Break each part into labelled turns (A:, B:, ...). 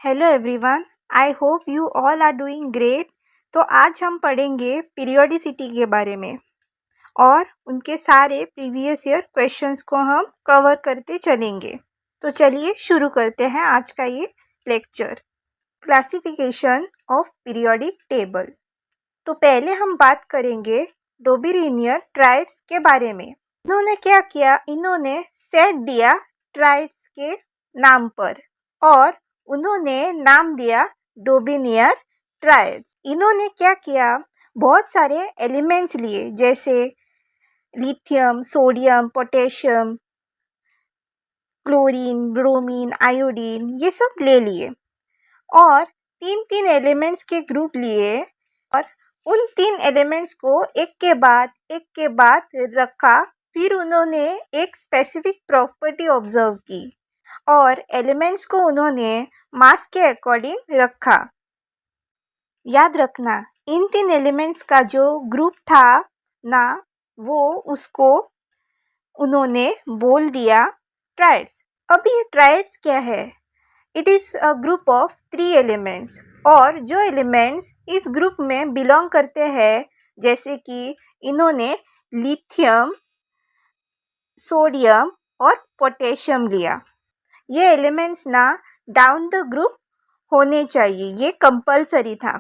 A: Hello everyone, I hope you all are doing great. तो आज हम पढ़ेंगे पीरियोडिसिटी के बारे में और उनके सारे प्रीवियस ईयर क्वेश्चंस को हम कवर करते चलेंगे। तो चलिए शुरू करते हैं आज का ये lecture. Classification of periodic table. तो पहले हम बात करेंगे डोबिरिनियर ट्राइड्स के बारे में। इन्होंने क्या किया, इन्होंने सेट दिया ट्राइड्स के नाम पर और उन्होंने नाम दिया डोबिनियर ट्राइड्स। इन्होंने क्या किया, बहुत सारे एलिमेंट्स लिए जैसे lithium, sodium, potassium, chlorine, bromine, iodine, ये सब ले लिए और तीन तीन एलिमेंट्स के ग्रुप लिए और उन तीन एलिमेंट्स को एक के बाद रखा। फिर उन्होंने एक स्पेसिफिक प्रॉपर्टी ऑब्जर्व की और एलिमेंट्स को उन्होंने मास के अकॉर्डिंग रखा। याद रखना, इन तीन एलिमेंट्स का जो ग्रुप था ना, वो उसको उन्होंने बोल दिया ट्राइड्स। अब ये ट्राइड्स क्या है? It is a group of 3 elements और जो एलिमेंट्स इस ग्रुप में बिलोंग करते हैं, जैसे कि इन्होंने लिथियम, सोडियम और पोटेशियम लिया। ये एलिमेंट्स ना डाउन द ग्रुप होने चाहिए, ये कंपलसरी था।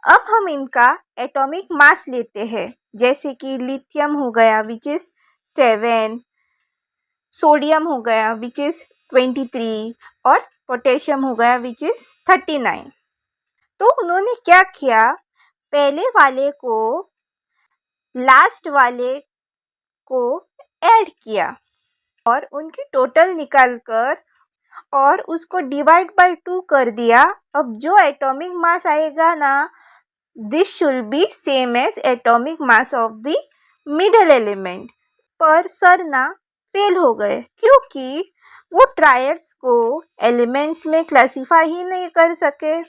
A: अब हम इनका एटॉमिक मास लेते हैं, जैसे कि लिथियम हो गया विच इज़ 7, सोडियम हो गया विच इज़ 23 और पोटेशियम हो गया विच इज़ 39। तो उन्होंने क्या किया, पहले वाले को लास्ट वाले को ऐड किया और उनकी टोटल निकालकर और उसको डिवाइड बाय 2 कर दिया। अब जो एटॉमिक मास आएगा ना, this should be same as atomic mass of the middle element. पर सर ना फेल हो गए क्योंकि वो ट्रायड्स को एलिमेंट्स में क्लासिफाई ही नहीं कर सके।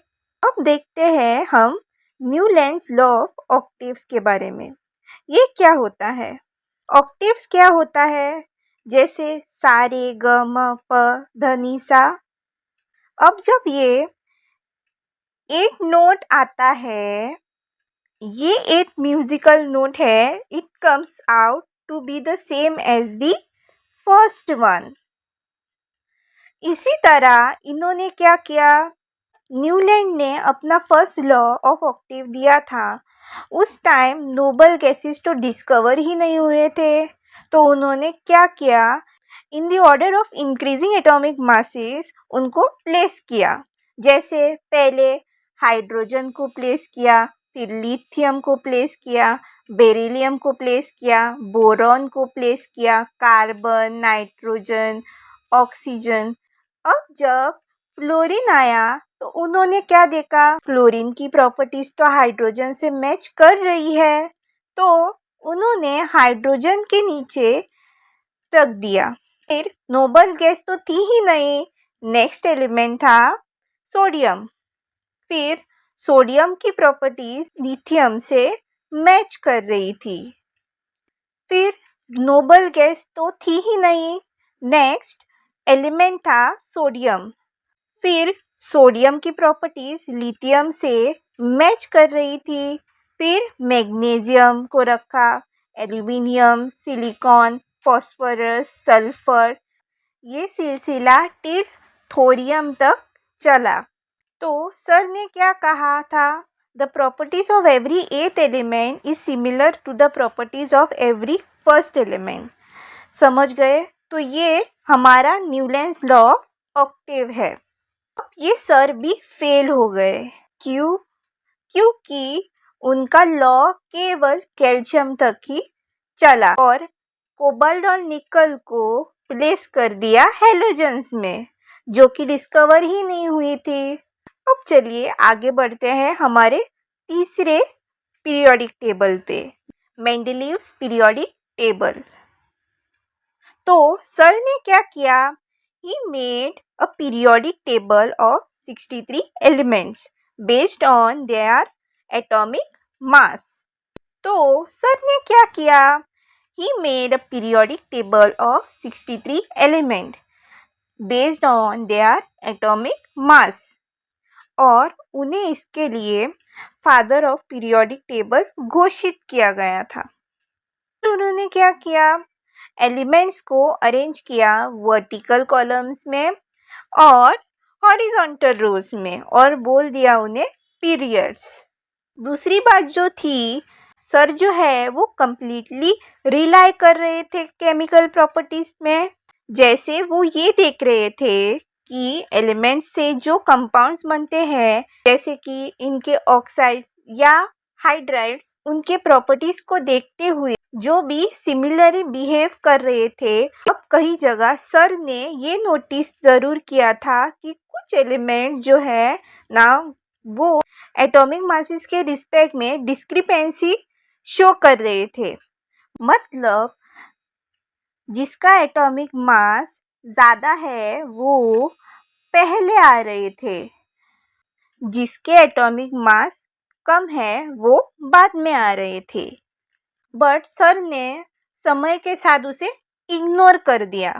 A: अब देखते हैं हम न्यूलैंड्स लॉ ऑफ ऑक्टेव्स के बारे में। ये क्या होता है? ऑक्टेव्स क्या होता है? जैसे सा रे ग म प ध नि सा। अब जब ये एक नोट आता है, ये एक म्यूजिकल नोट है, it comes out to be the same as the first one. इसी तरह इन्होंने क्या किया, न्यूलैंड ने अपना फर्स्ट लॉ ऑफ ऑक्टेव दिया था। उस टाइम नोबल गैसेस तो डिस्कवर ही नहीं हुए थे, तो उन्होंने क्या किया, in the order of increasing atomic masses उनको प्लेस किया। जैसे पहले हाइड्रोजन को प्लेस किया, फिर लिथियम को प्लेस किया, बेरिलियम को प्लेस किया, बोरॉन को प्लेस किया, कार्बन, नाइट्रोजन, ऑक्सीजन। अब जब फ्लोरीन आया तो उन्होंने क्या देखा, फ्लोरीन की प्रॉपर्टीज तो हाइड्रोजन से मैच कर रही है, तो उन्होंने हाइड्रोजन के नीचे रख दिया। फिर नोबल गैस तो थी ही नहीं, नेक्स्ट एलिमेंट था सोडियम। फिर सोडियम की प्रॉपर्टीज लिथियम से मैच कर रही थी। फिर नोबल गैस तो थी ही नहीं, नेक्स्ट एलिमेंट था सोडियम। फिर सोडियम की प्रॉपर्टीज लिथियम से मैच कर रही थी। फिर मैग्नीशियम को रखा, एल्यूमिनियम, सिलिकॉन, फॉस्फोरस, सल्फर, ये सिलसिला टिल थोरियम तक चला। तो सर ने क्या कहा था, the properties of every eighth element is similar to the properties of every first element. समझ गए? तो ये हमारा न्यूलैंड्स लॉ ऑक्टेव है। अब ये सर भी फेल हो गए, क्यों? क्योंकि उनका लॉ केवल कैल्शियम तक ही चला और कोबाल्ट और निकल को प्लेस कर दिया हैलोजन्स में, जो कि डिस्कवर ही नहीं हुई थी। अब चलिए आगे बढ़ते हैं हमारे तीसरे पीरियोडिक टेबल पे, मेंडलीव्स पीरियोडिक टेबल। तो सर ने क्या किया, he made a periodic table of 63 elements based on their atomic mass. तो सर ने क्या किया, he made a periodic table of 63 elements based on their atomic mass. और उन्हें इसके लिए फादर ऑफ पीरियोडिक टेबल घोषित किया गया था। उन्होंने क्या किया, एलिमेंट्स को अरेंज किया वर्टिकल कॉलम्स में और हॉरिजॉन्टल रोज में और बोल दिया उन्हें पीरियड्स। दूसरी बात जो थी, सर जो है वो कम्प्लीटली रिलाई कर रहे थे केमिकल प्रॉपर्टीज में। जैसे वो ये देख रहे थे कि एलिमेंट्स से जो कंपाउंड्स बनते हैं, जैसे कि इनके ऑक्साइड्स या हाइड्राइड्स, उनके प्रॉपर्टीज को देखते हुए जो भी सिमिलरली बिहेव कर रहे थे। अब कई जगह सर ने ये नोटिस ज़रूर किया था कि कुछ एलिमेंट्स जो है ना, वो एटॉमिक मासेस के रिस्पेक्ट में डिस्क्रिपेंसी शो कर रहे थे। मतलब जिसका एटॉमिक मास ज़्यादा है वो पहले आ रहे थे, जिसके एटॉमिक मास कम है वो बाद में आ रहे थे। बट सर ने समय के साथ उसे इग्नोर कर दिया।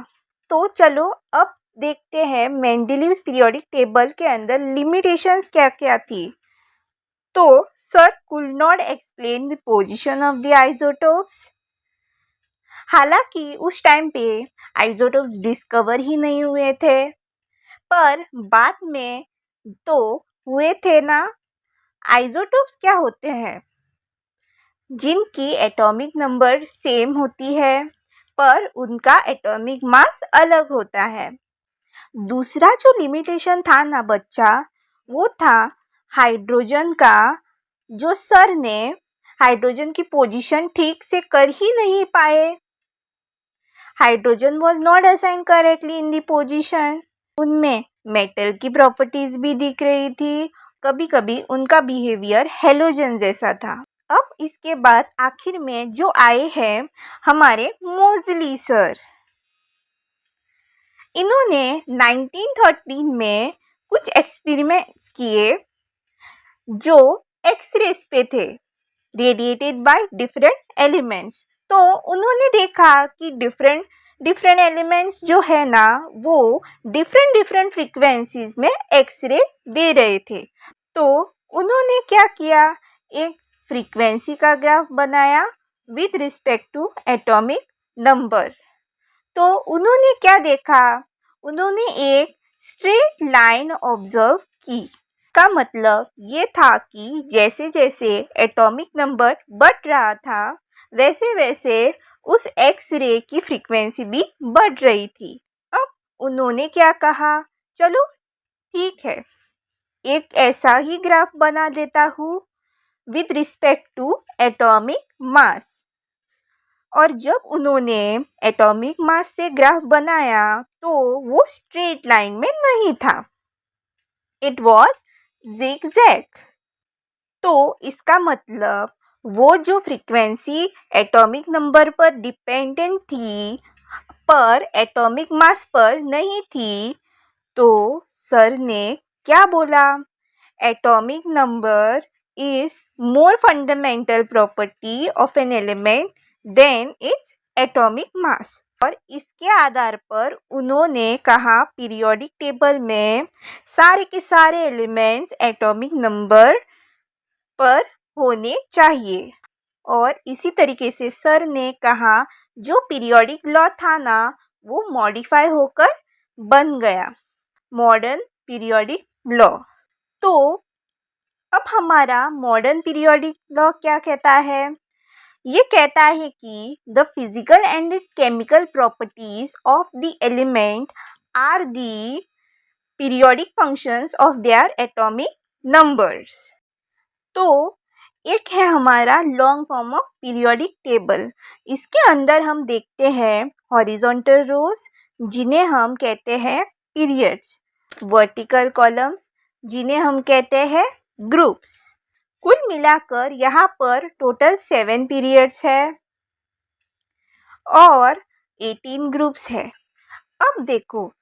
A: तो चलो अब देखते हैं मेंडेलीव्स पीरियोडिक टेबल के अंदर लिमिटेशंस क्या क्या थी। तो sir could not explain the position of the isotopes. हालांकि उस टाइम पे आइसोटोप्स डिस्कवर ही नहीं हुए थे, पर बाद में तो हुए थे ना। आइसोटोप्स क्या होते हैं, जिनकी एटॉमिक नंबर सेम होती है पर उनका एटॉमिक मास अलग होता है। दूसरा जो लिमिटेशन था ना बच्चा, वो था हाइड्रोजन का, जो सर ने हाइड्रोजन की पोजीशन ठीक से कर ही नहीं पाए। Hydrogen was not assign correctly in the position. उनमें मेटल की प्रॉपर्टीज भी दिख रही थी, कभी कभी उनका बिहेवियर हेलोजन जैसा था। अब इसके बाद आखिर में जो आए हैं हमारे मोजली सर। इन्होंने 1913 में कुछ एक्सपेरिमेंट्स किए जो एक्स-रेस पे थे, रेडिएटेड बाय डिफरेंट एलिमेंट्स। तो उन्होंने देखा कि डिफरेंट एलिमेंट्स जो है ना, वो डिफरेंट फ्रीक्वेंसीज में एक्स-रे दे रहे थे। तो उन्होंने क्या किया, एक फ्रीक्वेंसी का ग्राफ बनाया with respect to atomic number. तो उन्होंने क्या देखा, उन्होंने एक स्ट्रेट लाइन ऑब्जर्व की। का मतलब ये था कि जैसे जैसे एटॉमिक नंबर बढ़ रहा था, वैसे वैसे उस एक्स रे की फ्रीक्वेंसी भी बढ़ रही थी। अब उन्होंने क्या कहा, चलो ठीक है, एक ऐसा ही ग्राफ बना देता हूँ with respect to atomic mass. और जब उन्होंने एटॉमिक मास से ग्राफ बनाया तो वो स्ट्रेट लाइन में नहीं था, इट वॉज zigzag। तो इसका मतलब वो जो फ्रीक्वेंसी एटॉमिक नंबर पर डिपेंडेंट थी पर एटॉमिक मास पर नहीं थी। तो सर ने क्या बोला, atomic number is more fundamental property of an element than its atomic mass। और इसके आधार पर उन्होंने कहा पीरियोडिक टेबल में सारे के सारे एलिमेंट्स एटॉमिक नंबर पर होने चाहिए। और इसी तरीके से सर ने कहा जो पीरियोडिक लॉ था ना, वो मॉडिफाई होकर बन गया मॉडर्न पीरियोडिक लॉ। तो अब हमारा मॉडर्न पीरियोडिक लॉ क्या कहता है, ये कहता है कि the physical and chemical properties of the element are the periodic functions of their atomic numbers. तो एक है हमारा long form of periodic table. इसके अंदर हम देखते हैं हॉरिजॉन्टल रोज, जिन्हें हम कहते हैं पीरियड्स, वर्टिकल कॉलम्स, जिन्हें हम कहते हैं ग्रुप्स। कुल मिलाकर यहाँ पर टोटल 7 पीरियड्स है और 18 ग्रुप्स है। अब देखो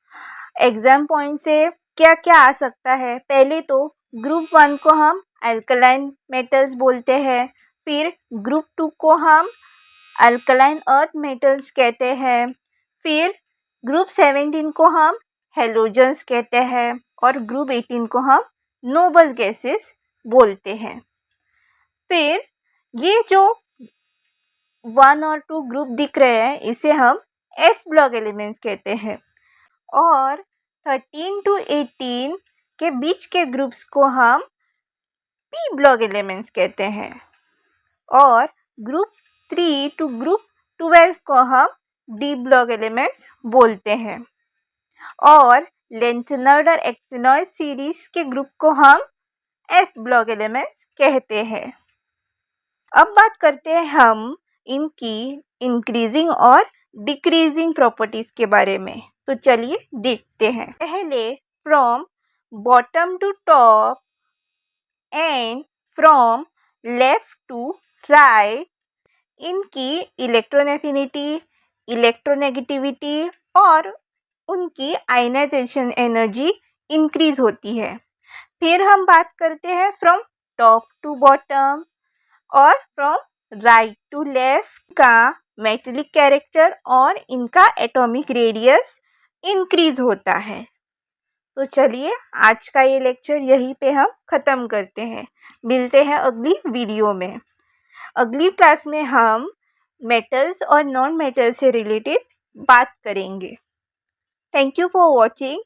A: एग्जाम पॉइंट से क्या क्या आ सकता है। पहले तो ग्रुप 1 को हम अल्कलाइन मेटल्स बोलते हैं, फिर ग्रुप 2 को हम अल्कलाइन अर्थ मेटल्स कहते हैं, फिर ग्रुप 17 को हम हेलोजन्स कहते हैं और ग्रुप 18 को हम नोबल गैसेस बोलते हैं। फिर ये जो 1 और 2 ग्रुप दिख रहे हैं इसे हम एस ब्लॉक एलिमेंट्स कहते हैं और 13 टू 18 के बीच के ग्रुप्स को हम पी ब्लॉक एलिमेंट्स कहते हैं और ग्रुप 3 टू ग्रुप 12 को हम डी ब्लॉक एलिमेंट्स बोलते हैं और लेंथेनॉइड और एक्टिनॉइड सीरीज के ग्रुप को हम एफ ब्लॉक एलिमेंट्स कहते हैं। अब बात करते हैं हम इनकी इंक्रीजिंग और डिक्रीजिंग प्रॉपर्टीज के बारे में। तो चलिए देखते हैं। पहले from bottom to top and from left to right इनकी इलेक्ट्रॉन एफिनिटी, इलेक्ट्रोनेगेटिविटी और उनकी आयनाइजेशन एनर्जी इंक्रीज होती है। फिर हम बात करते हैं फ्रॉम टॉप टू बॉटम और फ्रॉम राइट टू लेफ्ट का मेटेलिक कैरेक्टर और इनका एटॉमिक रेडियस इंक्रीज होता है। तो चलिए आज का ये लेक्चर यहीं पे हम ख़त्म करते हैं। मिलते हैं अगली वीडियो में। अगली क्लास में हम मेटल्स और नॉन मेटल्स से रिलेटेड बात करेंगे। Thank you for watching.